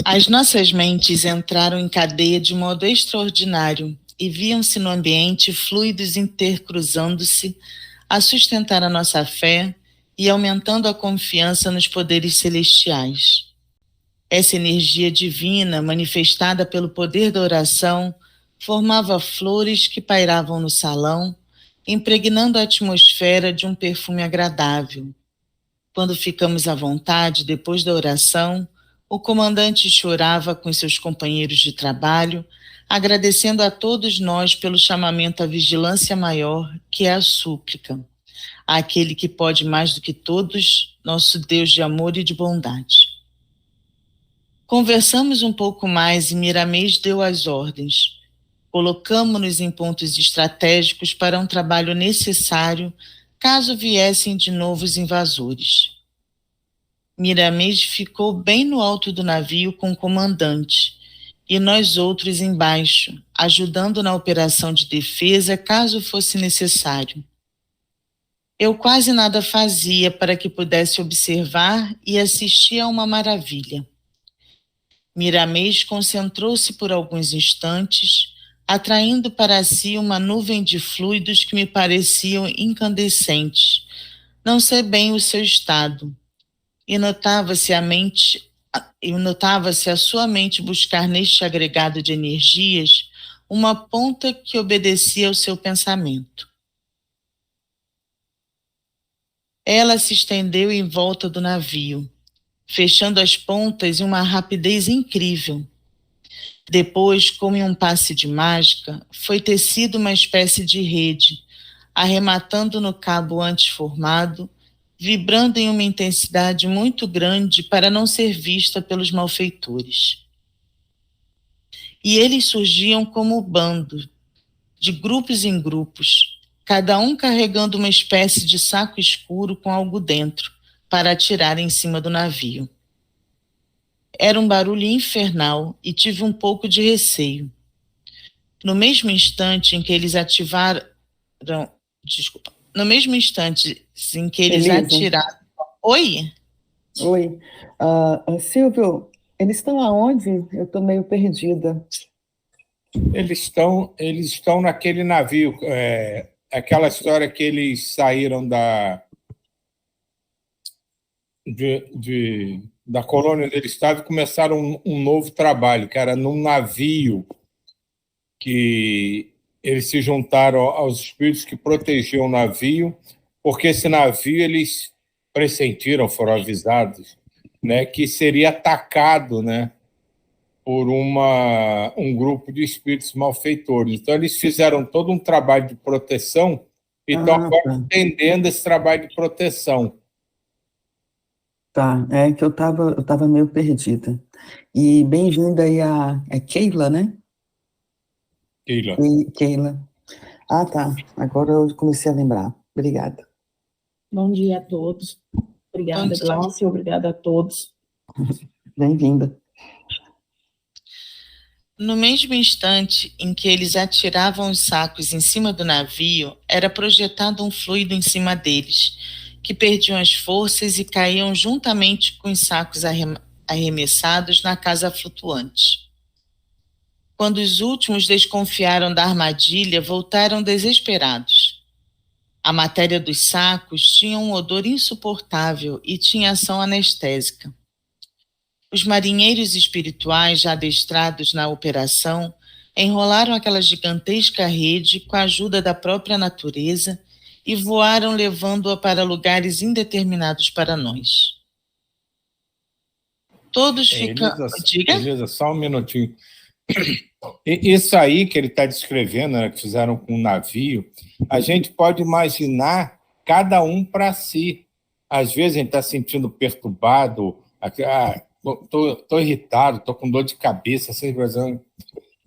As nossas mentes entraram em cadeia de modo extraordinário e viam-se no ambiente fluidos intercruzando-se a sustentar a nossa fé e aumentando a confiança nos poderes celestiais. Essa energia divina, manifestada pelo poder da oração, formava flores que pairavam no salão, impregnando a atmosfera de um perfume agradável. Quando ficamos à vontade depois da oração, o comandante chorava com seus companheiros de trabalho, agradecendo a todos nós pelo chamamento à vigilância maior, que é a súplica, àquele que pode mais do que todos, nosso Deus de amor e de bondade. Conversamos um pouco mais e Miramês deu as ordens. Colocamo-nos em pontos estratégicos para um trabalho necessário caso viessem de novo os invasores. Miramês ficou bem no alto do navio com o comandante e nós outros embaixo, ajudando na operação de defesa caso fosse necessário. Eu quase nada fazia para que pudesse observar e assistir a uma maravilha. Miramês concentrou-se por alguns instantes, atraindo para si uma nuvem de fluidos que me pareciam incandescentes. Não sei bem o seu estado. E notava-se a sua mente buscar neste agregado de energias uma ponta que obedecia ao seu pensamento. Ela se estendeu em volta do navio, fechando as pontas em uma rapidez incrível. Depois, como em um passe de mágica, foi tecida uma espécie de rede, arrematando no cabo antes formado, vibrando em uma intensidade muito grande para não ser vista pelos malfeitores. E eles surgiam como bando, de grupos em grupos, cada um carregando uma espécie de saco escuro com algo dentro, para atirar em cima do navio. Era um barulho infernal e tive um pouco de receio. No mesmo instante em que eles Elisa. atiraram. Oi? Oi. Silvio, eles estão aonde? Eu estou meio perdida. Eles estão naquele navio, aquela história que eles saíram da colônia onde eles estavam e começaram um novo trabalho, que era num navio que eles se juntaram aos espíritos que protegiam o navio, porque esse navio eles pressentiram, foram avisados, né, que seria atacado, né, por um grupo de espíritos malfeitores. Então, eles fizeram todo um trabalho de proteção e estão agora entendendo esse trabalho de proteção. Tá, é que eu tava meio perdida. E bem-vinda aí a Keila, né? Keila. Ah, tá. Agora eu comecei a lembrar. Obrigada. Bom dia a todos. Obrigada, Glaucia. Obrigada a todos. Bem-vinda. No mesmo instante em que eles atiravam os sacos em cima do navio, era projetado um fluido em cima deles, que perdiam as forças e caíam juntamente com os sacos arremessados na casa flutuante. Quando os últimos desconfiaram da armadilha, voltaram desesperados. A matéria dos sacos tinha um odor insuportável e tinha ação anestésica. Os marinheiros espirituais, já adestrados na operação, enrolaram aquela gigantesca rede com a ajuda da própria natureza e voaram levando-a para lugares indeterminados para nós. Todos ficam... Elisa, só um minutinho. Isso aí que ele está descrevendo, né, que fizeram com o navio, a gente pode imaginar cada um para si. Às vezes a gente está sentindo perturbado, estou irritado, estou com dor de cabeça,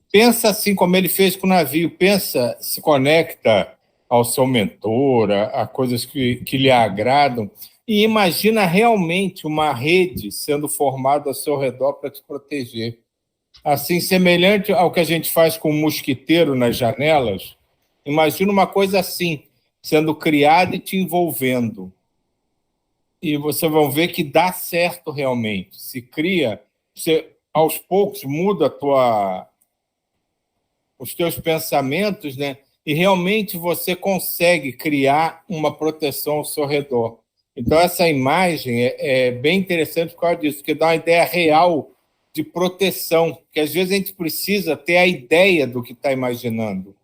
pensa assim como ele fez com o navio, pensa, se conecta ao seu mentor, a coisas que lhe agradam, e imagina realmente uma rede sendo formada ao seu redor para te proteger. Assim, semelhante ao que a gente faz com o mosquiteiro nas janelas, imagina uma coisa assim, sendo criada e te envolvendo. E você vai ver que dá certo realmente. Se cria, aos poucos muda os teus pensamentos, né? E realmente você consegue criar uma proteção ao seu redor. Então, essa imagem é bem interessante por causa disso, porque dá uma ideia real de proteção, que às vezes a gente precisa ter a ideia do que está imaginando.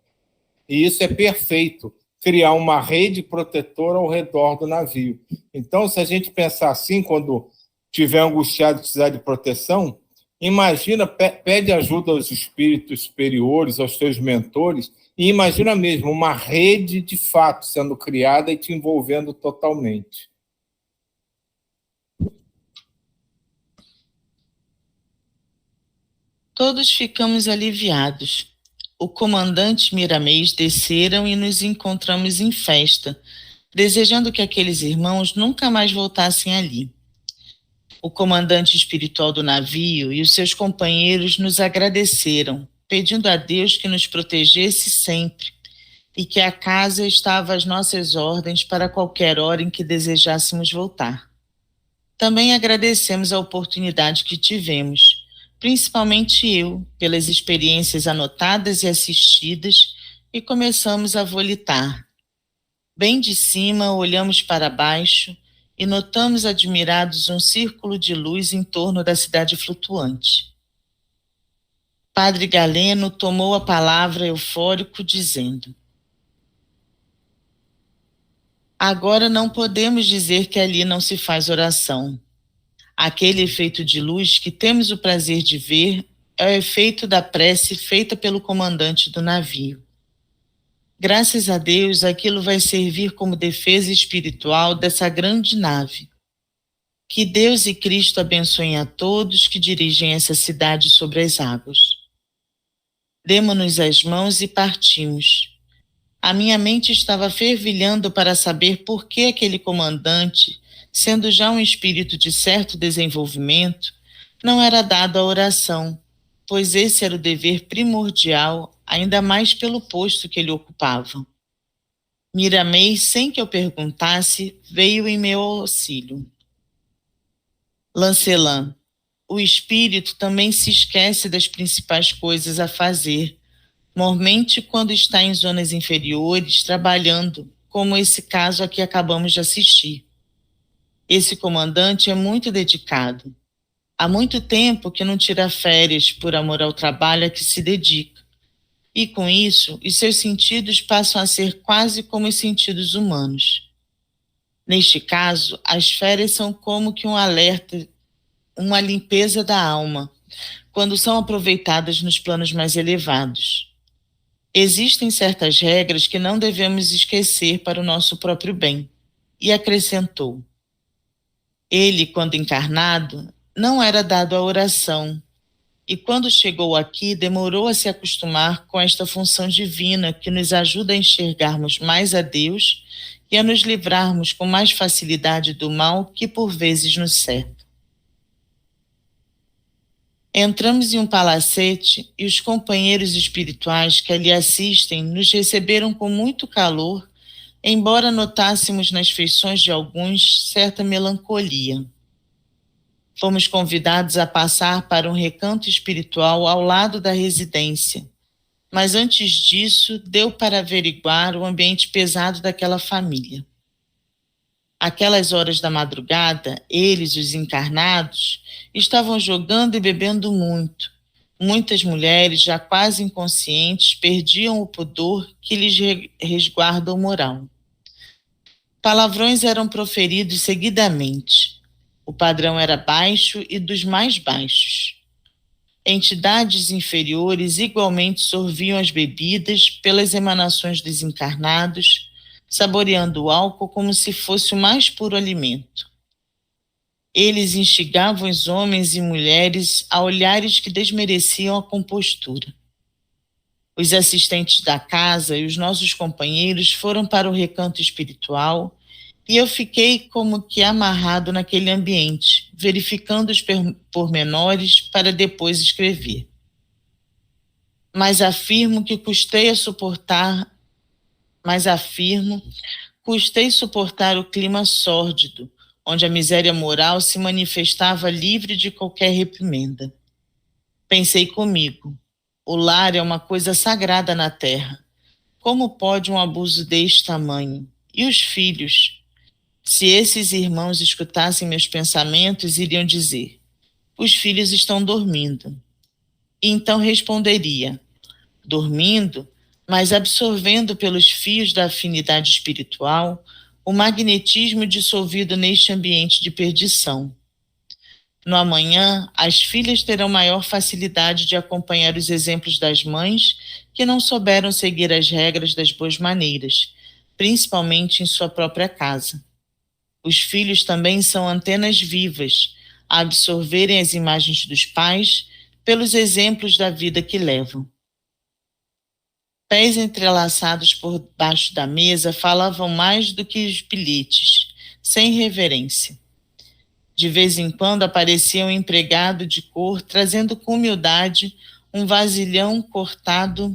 E isso é perfeito, criar uma rede protetora ao redor do navio. Então, se a gente pensar assim, quando estiver angustiado e precisar de proteção, imagina, pede ajuda aos espíritos superiores, aos teus mentores, e imagina mesmo uma rede de fato sendo criada e te envolvendo totalmente. Todos ficamos aliviados. O comandante Miramês desceram e nos encontramos em festa, desejando que aqueles irmãos nunca mais voltassem ali. O comandante espiritual do navio e os seus companheiros nos agradeceram, pedindo a Deus que nos protegesse sempre e que a casa estava às nossas ordens para qualquer hora em que desejássemos voltar. Também agradecemos a oportunidade que tivemos, principalmente eu, pelas experiências anotadas e assistidas, e começamos a volitar. Bem de cima, olhamos para baixo e notamos admirados um círculo de luz em torno da cidade flutuante. Padre Galeno tomou a palavra eufórico, dizendo: agora não podemos dizer que ali não se faz oração. Aquele efeito de luz que temos o prazer de ver é o efeito da prece feita pelo comandante do navio. Graças a Deus, aquilo vai servir como defesa espiritual dessa grande nave. Que Deus e Cristo abençoem a todos que dirigem essa cidade sobre as águas. Demo-nos as mãos e partimos. A minha mente estava fervilhando para saber por que aquele comandante, sendo já um espírito de certo desenvolvimento, não era dado à oração, pois esse era o dever primordial, ainda mais pelo posto que ele ocupava. Miramês, sem que eu perguntasse, veio em meu auxílio. Lancelin, o espírito também se esquece das principais coisas a fazer, normalmente quando está em zonas inferiores, trabalhando, como esse caso a que acabamos de assistir. Esse comandante é muito dedicado. Há muito tempo que não tira férias por amor ao trabalho a que se dedica. E com isso, os seus sentidos passam a ser quase como os sentidos humanos. Neste caso, as férias são como que um alerta, uma limpeza da alma, quando são aproveitadas nos planos mais elevados. Existem certas regras que não devemos esquecer para o nosso próprio bem. E acrescentou: ele, quando encarnado, não era dado à oração, e quando chegou aqui, demorou a se acostumar com esta função divina que nos ajuda a enxergarmos mais a Deus e a nos livrarmos com mais facilidade do mal que por vezes nos cerca. Entramos em um palacete e os companheiros espirituais que ali assistem nos receberam com muito calor, embora notássemos nas feições de alguns certa melancolia. Fomos convidados a passar para um recanto espiritual ao lado da residência, mas antes disso deu para averiguar o ambiente pesado daquela família. Aquelas horas da madrugada, eles, os encarnados, estavam jogando e bebendo muito. Muitas mulheres, já quase inconscientes, perdiam o pudor que lhes resguarda o moral. Palavrões eram proferidos seguidamente. O padrão era baixo e dos mais baixos. Entidades inferiores igualmente sorviam as bebidas pelas emanações dos encarnados, saboreando o álcool como se fosse o mais puro alimento. Eles instigavam os homens e mulheres a olhares que desmereciam a compostura. Os assistentes da casa e os nossos companheiros foram para o recanto espiritual e eu fiquei como que amarrado naquele ambiente, verificando os pormenores para depois escrever. Mas afirmo custei suportar o clima sórdido, onde a miséria moral se manifestava livre de qualquer reprimenda. Pensei comigo, o lar é uma coisa sagrada na terra. Como pode um abuso deste tamanho? E os filhos? Se esses irmãos escutassem meus pensamentos, iriam dizer: os filhos estão dormindo. E então responderia: dormindo, mas absorvendo pelos fios da afinidade espiritual o magnetismo dissolvido neste ambiente de perdição. No amanhã, as filhas terão maior facilidade de acompanhar os exemplos das mães que não souberam seguir as regras das boas maneiras, principalmente em sua própria casa. Os filhos também são antenas vivas, a absorverem as imagens dos pais pelos exemplos da vida que levam. Pés entrelaçados por baixo da mesa falavam mais do que os bilhetes, sem reverência. De vez em quando aparecia um empregado de cor trazendo com humildade um vasilhão cortados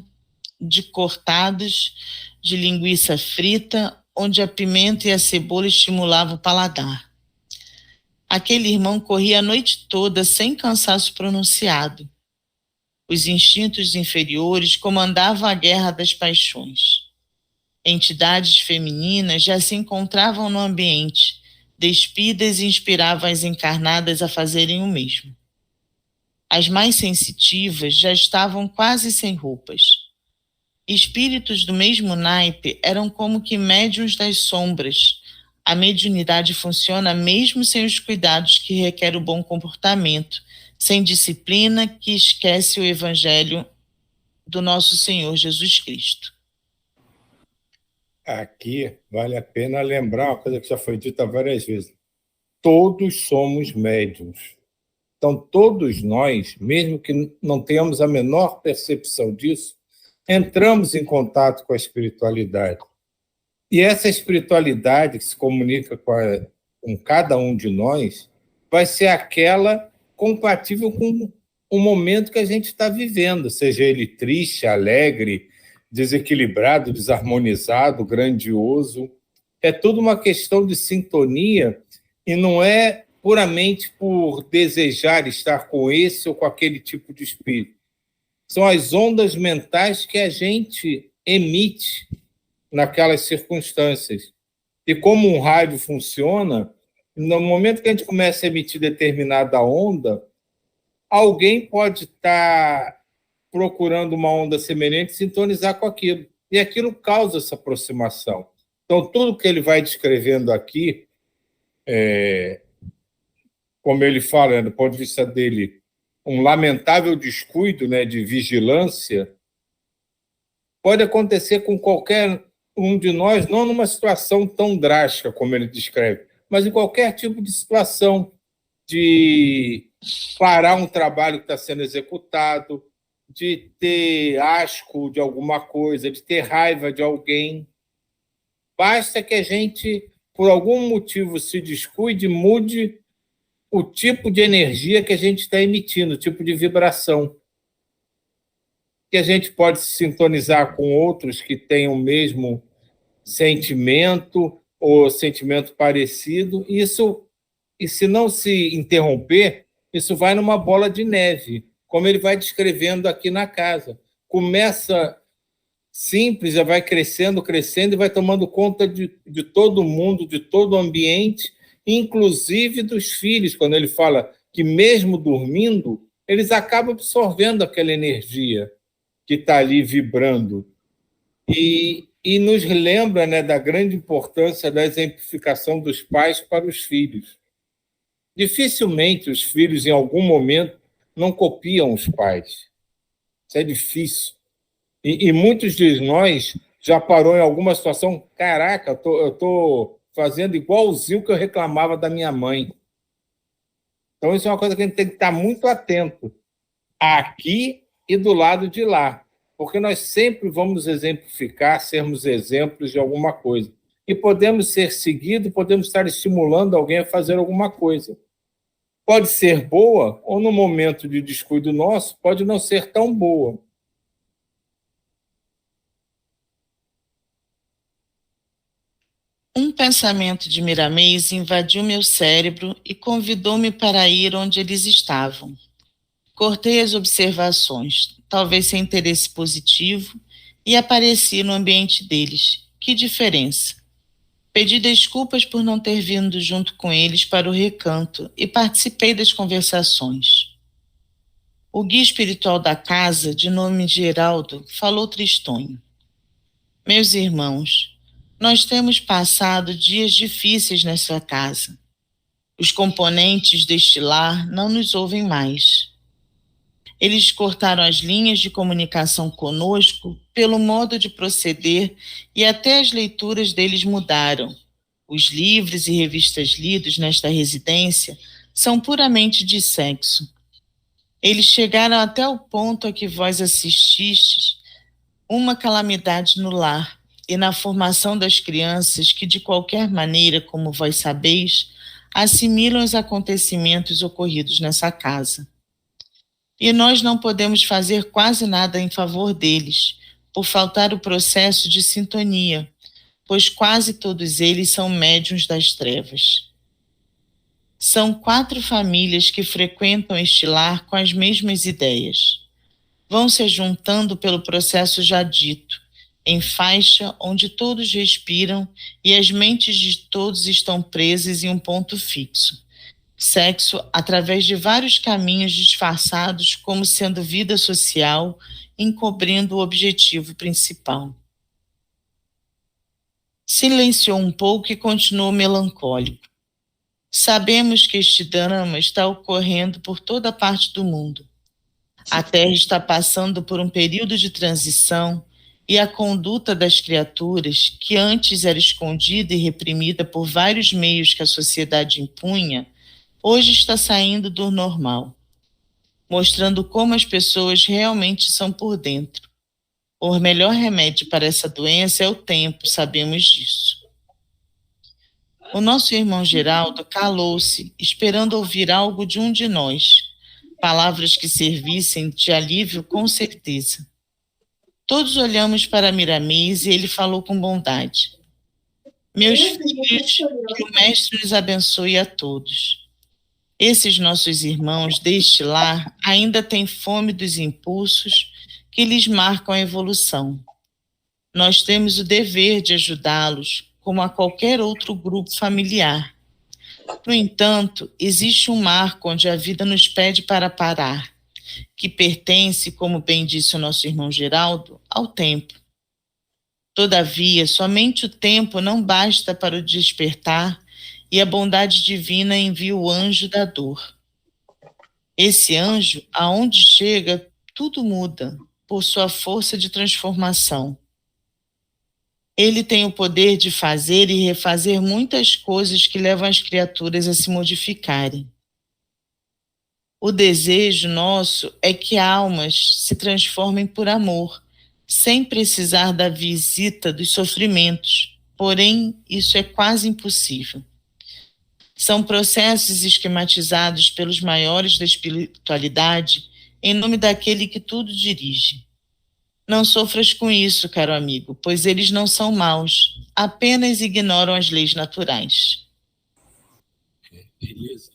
de linguiça frita, onde a pimenta e a cebola estimulavam o paladar. Aquele irmão corria a noite toda sem cansaço pronunciado. Os instintos inferiores comandavam a guerra das paixões. Entidades femininas já se encontravam no ambiente, despidas e inspiravam as encarnadas a fazerem o mesmo. As mais sensitivas já estavam quase sem roupas. Espíritos do mesmo naipe eram como que médiuns das sombras. A mediunidade funciona mesmo sem os cuidados que requer o bom comportamento, sem disciplina que esquece o evangelho do nosso Senhor Jesus Cristo. Aqui vale a pena lembrar uma coisa que já foi dita várias vezes. Todos somos médiuns. Então, todos nós, mesmo que não tenhamos a menor percepção disso, entramos em contato com a espiritualidade. E essa espiritualidade que se comunica com cada um de nós vai ser aquela compatível com o momento que a gente está vivendo, seja ele triste, alegre, desequilibrado, desarmonizado, grandioso. É tudo uma questão de sintonia e não é puramente por desejar estar com esse ou com aquele tipo de espírito. São as ondas mentais que a gente emite naquelas circunstâncias. E como um rádio funciona, no momento que a gente começa a emitir determinada onda, alguém pode estar procurando uma onda semelhante e sintonizar com aquilo. E aquilo causa essa aproximação. Então, tudo que ele vai descrevendo aqui, como ele fala, do ponto de vista dele, um lamentável descuido, de vigilância, pode acontecer com qualquer um de nós, não numa situação tão drástica como ele descreve, mas em qualquer tipo de situação, de parar um trabalho que está sendo executado, de ter asco de alguma coisa, de ter raiva de alguém. Basta que a gente, por algum motivo, se descuide, mude o tipo de energia que a gente está emitindo, o tipo de vibração. Que a gente pode se sintonizar com outros que têm o mesmo sentimento ou sentimento parecido. E se não se interromper, isso vai numa bola de neve, como ele vai descrevendo aqui na casa. Começa simples, já vai crescendo, crescendo e vai tomando conta de todo mundo, de todo o ambiente, inclusive dos filhos, quando ele fala que mesmo dormindo, eles acabam absorvendo aquela energia que está ali vibrando. E nos lembra, da grande importância da exemplificação dos pais para os filhos. Dificilmente os filhos, em algum momento, não copiam os pais. Isso é difícil. E muitos de nós já parou em alguma situação, caraca, eu estou fazendo igualzinho que eu reclamava da minha mãe. Então, isso é uma coisa que a gente tem que estar muito atento, aqui e do lado de lá, porque nós sempre vamos exemplificar, sermos exemplos de alguma coisa. E podemos ser seguidos, podemos estar estimulando alguém a fazer alguma coisa. Pode ser boa, ou no momento de descuido nosso, pode não ser tão boa. Um pensamento de Miramês invadiu meu cérebro e convidou-me para ir onde eles estavam. Cortei as observações, talvez sem interesse positivo, e apareci no ambiente deles. Que diferença! Pedi desculpas por não ter vindo junto com eles para o recanto e participei das conversações. O guia espiritual da casa, de nome Geraldo, falou tristonho. Meus irmãos, nós temos passado dias difíceis nessa casa. Os componentes deste lar não nos ouvem mais. Eles cortaram as linhas de comunicação conosco pelo modo de proceder e até as leituras deles mudaram. Os livros e revistas lidos nesta residência são puramente de sexo. Eles chegaram até o ponto a que vós assististes uma calamidade no lar e na formação das crianças que, de qualquer maneira, como vós sabeis, assimilam os acontecimentos ocorridos nessa casa. E nós não podemos fazer quase nada em favor deles, por faltar o processo de sintonia, pois quase todos eles são médiuns das trevas. São 4 famílias que frequentam este lar com as mesmas ideias. Vão se juntando pelo processo já dito, em faixa onde todos respiram e as mentes de todos estão presas em um ponto fixo. Sexo através de vários caminhos disfarçados como sendo vida social, encobrindo o objetivo principal. Silenciou um pouco e continuou melancólico. Sabemos que este drama está ocorrendo por toda parte do mundo. A Terra está passando por um período de transição e a conduta das criaturas, que antes era escondida e reprimida por vários meios que a sociedade impunha, hoje está saindo do normal, mostrando como as pessoas realmente são por dentro. O melhor remédio para essa doença é o tempo, sabemos disso. O nosso irmão Geraldo calou-se, esperando ouvir algo de um de nós, palavras que servissem de alívio com certeza. Todos olhamos para Miramês e ele falou com bondade. Meus filhos, que o Mestre os abençoe a todos. Esses nossos irmãos deste lar ainda têm fome dos impulsos que lhes marcam a evolução. Nós temos o dever de ajudá-los, como a qualquer outro grupo familiar. No entanto, existe um marco onde a vida nos pede para parar, que pertence, como bem disse o nosso irmão Geraldo, ao tempo. Todavia, somente o tempo não basta para o despertar e a bondade divina envia o anjo da dor. Esse anjo, aonde chega, tudo muda, por sua força de transformação. Ele tem o poder de fazer e refazer muitas coisas que levam as criaturas a se modificarem. O desejo nosso é que almas se transformem por amor, sem precisar da visita dos sofrimentos, porém, isso é quase impossível. São processos esquematizados pelos maiores da espiritualidade em nome daquele que tudo dirige. Não sofras com isso, caro amigo, pois eles não são maus, apenas ignoram as leis naturais. Beleza.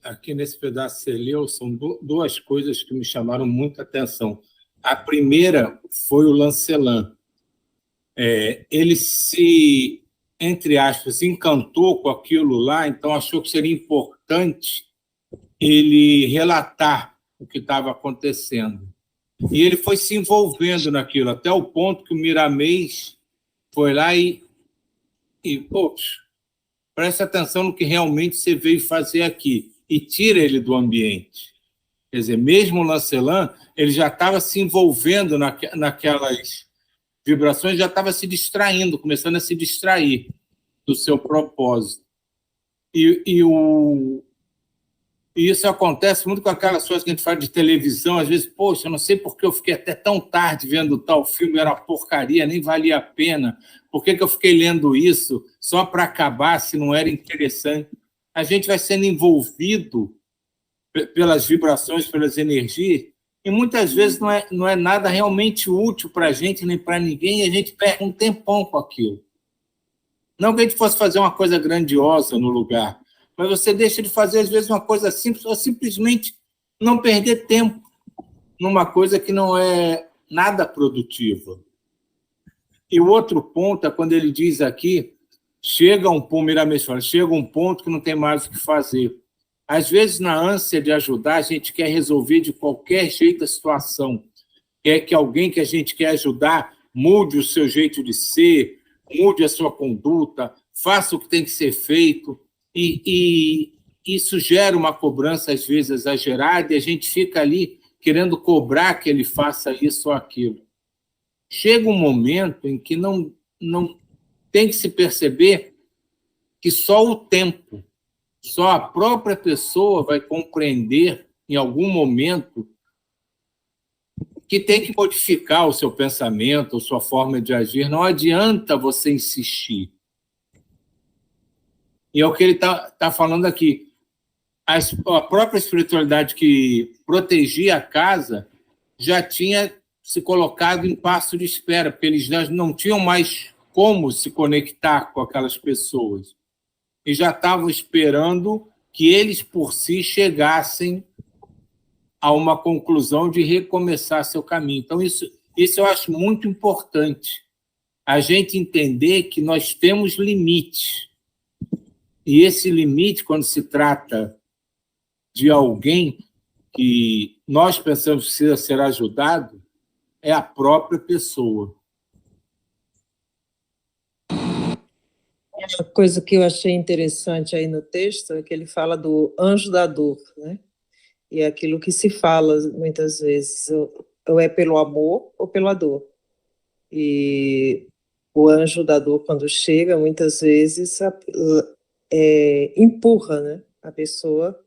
Aqui nesse pedaço que você leu, são duas coisas que me chamaram muita atenção. A primeira foi o Lancelin. Ele se, entre aspas, encantou com aquilo lá, então achou que seria importante ele relatar o que estava acontecendo. E ele foi se envolvendo naquilo, até o ponto que o Miramês foi lá poxa, presta atenção no que realmente você veio fazer aqui, e tira ele do ambiente. Quer dizer, mesmo o Lancelin, ele já estava se envolvendo naquelas vibrações, já estava se distraindo, começando a se distrair do seu propósito. E isso acontece muito com aquelas coisas que a gente fala de televisão, às vezes, poxa, eu não sei por que eu fiquei até tão tarde vendo tal filme, era uma porcaria, nem valia a pena. Por que eu fiquei lendo isso só para acabar, se não era interessante? A gente vai sendo envolvido pelas vibrações, pelas energias, e muitas vezes não é nada realmente útil para a gente, nem para ninguém, e a gente perde um tempão com aquilo. Não que a gente fosse fazer uma coisa grandiosa no lugar, mas você deixa de fazer, às vezes, uma coisa simples, ou simplesmente não perder tempo numa coisa que não é nada produtiva. E o outro ponto é quando ele diz aqui, chega um ponto que não tem mais o que fazer. Às vezes, na ânsia de ajudar, a gente quer resolver de qualquer jeito a situação. Quer que alguém que a gente quer ajudar mude o seu jeito de ser, mude a sua conduta, faça o que tem que ser feito. E isso gera uma cobrança, às vezes, exagerada, e a gente fica ali querendo cobrar que ele faça isso ou aquilo. Chega um momento em que não tem que se perceber que só o tempo, só a própria pessoa vai compreender, em algum momento, que tem que modificar o seu pensamento, a sua forma de agir. Não adianta você insistir. E é o que ele está falando aqui. A própria espiritualidade que protegia a casa já tinha se colocado em passo de espera, porque eles não tinham mais como se conectar com aquelas pessoas. E já estavam esperando que eles, por si, chegassem a uma conclusão de recomeçar seu caminho. Então, isso eu acho muito importante, a gente entender que nós temos limites. E esse limite, quando se trata de alguém que nós pensamos que precisa ser ajudado, é a própria pessoa. Uma coisa que eu achei interessante aí no texto é que ele fala do anjo da dor, né? E é aquilo que se fala muitas vezes, ou é pelo amor ou pela dor. E o anjo da dor, quando chega, muitas vezes empurra, né, a pessoa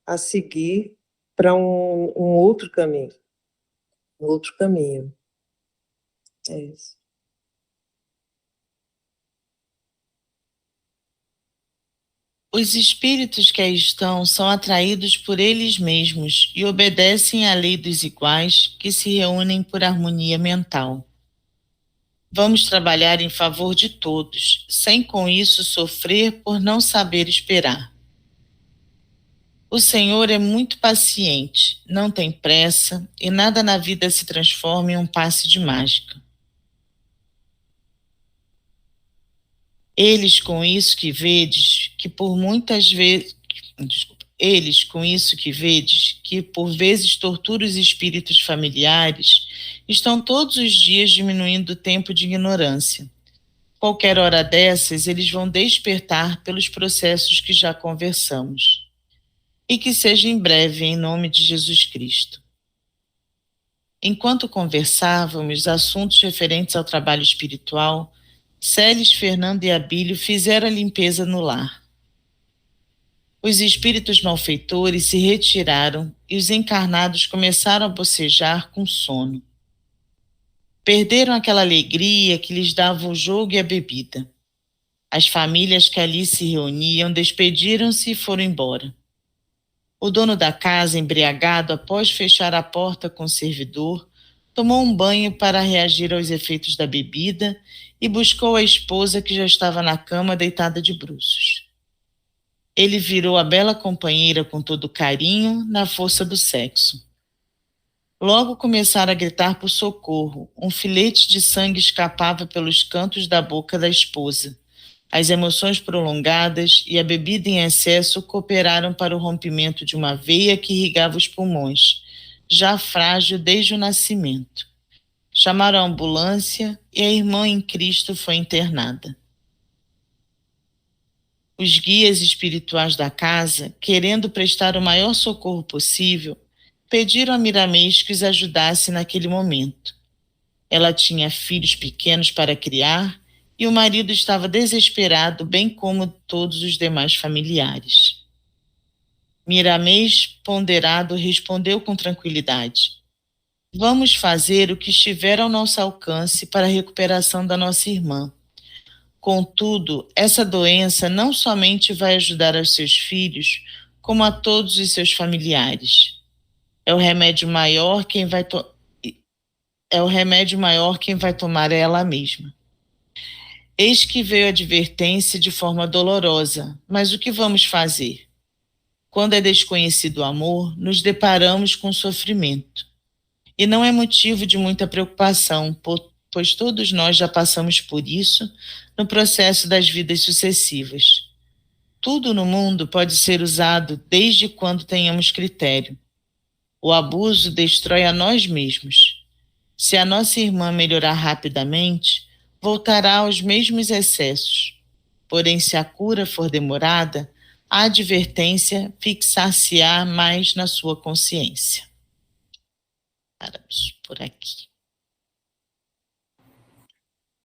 a seguir para um outro caminho. É isso. Os espíritos que aí estão são atraídos por eles mesmos e obedecem à lei dos iguais que se reúnem por harmonia mental. Vamos trabalhar em favor de todos, sem com isso sofrer por não saber esperar. O Senhor é muito paciente, não tem pressa e nada na vida se transforma em um passe de mágica. Eles com isso que vedes, que por vezes tortura os espíritos familiares, estão todos os dias diminuindo o tempo de ignorância. Qualquer hora dessas, eles vão despertar pelos processos que já conversamos. E que seja em breve, em nome de Jesus Cristo. Enquanto conversávamos assuntos referentes ao trabalho espiritual, Celes, Fernando e Abílio fizeram a limpeza no lar. Os espíritos malfeitores se retiraram e os encarnados começaram a bocejar com sono. Perderam aquela alegria que lhes dava o jogo e a bebida. As famílias que ali se reuniam despediram-se e foram embora. O dono da casa, embriagado após fechar a porta com o servidor, tomou um banho para reagir aos efeitos da bebida e buscou a esposa que já estava na cama deitada de bruços. Ele virou a bela companheira com todo carinho, na força do sexo. Logo começaram a gritar por socorro. Um filete de sangue escapava pelos cantos da boca da esposa. As emoções prolongadas e a bebida em excesso cooperaram para o rompimento de uma veia que irrigava os pulmões, já frágil desde o nascimento. Chamaram a ambulância e a irmã em Cristo foi internada. Os guias espirituais da casa, querendo prestar o maior socorro possível, pediram a Miramês que os ajudasse naquele momento. Ela tinha filhos pequenos para criar e o marido estava desesperado, bem como todos os demais familiares. Miramês, ponderado, respondeu com tranquilidade: vamos fazer o que estiver ao nosso alcance para a recuperação da nossa irmã. Contudo, essa doença não somente vai ajudar aos seus filhos, como a todos os seus familiares. É o remédio maior quem vai tomar é ela mesma. Eis que veio a advertência de forma dolorosa, mas o que vamos fazer? Quando é desconhecido o amor, nos deparamos com sofrimento. E não é motivo de muita preocupação, pois todos nós já passamos por isso no processo das vidas sucessivas. Tudo no mundo pode ser usado desde quando tenhamos critério. O abuso destrói a nós mesmos. Se a nossa irmã melhorar rapidamente, voltará aos mesmos excessos. Porém, se a cura for demorada, a advertência fixar-se-á mais na sua consciência. Paramos por aqui.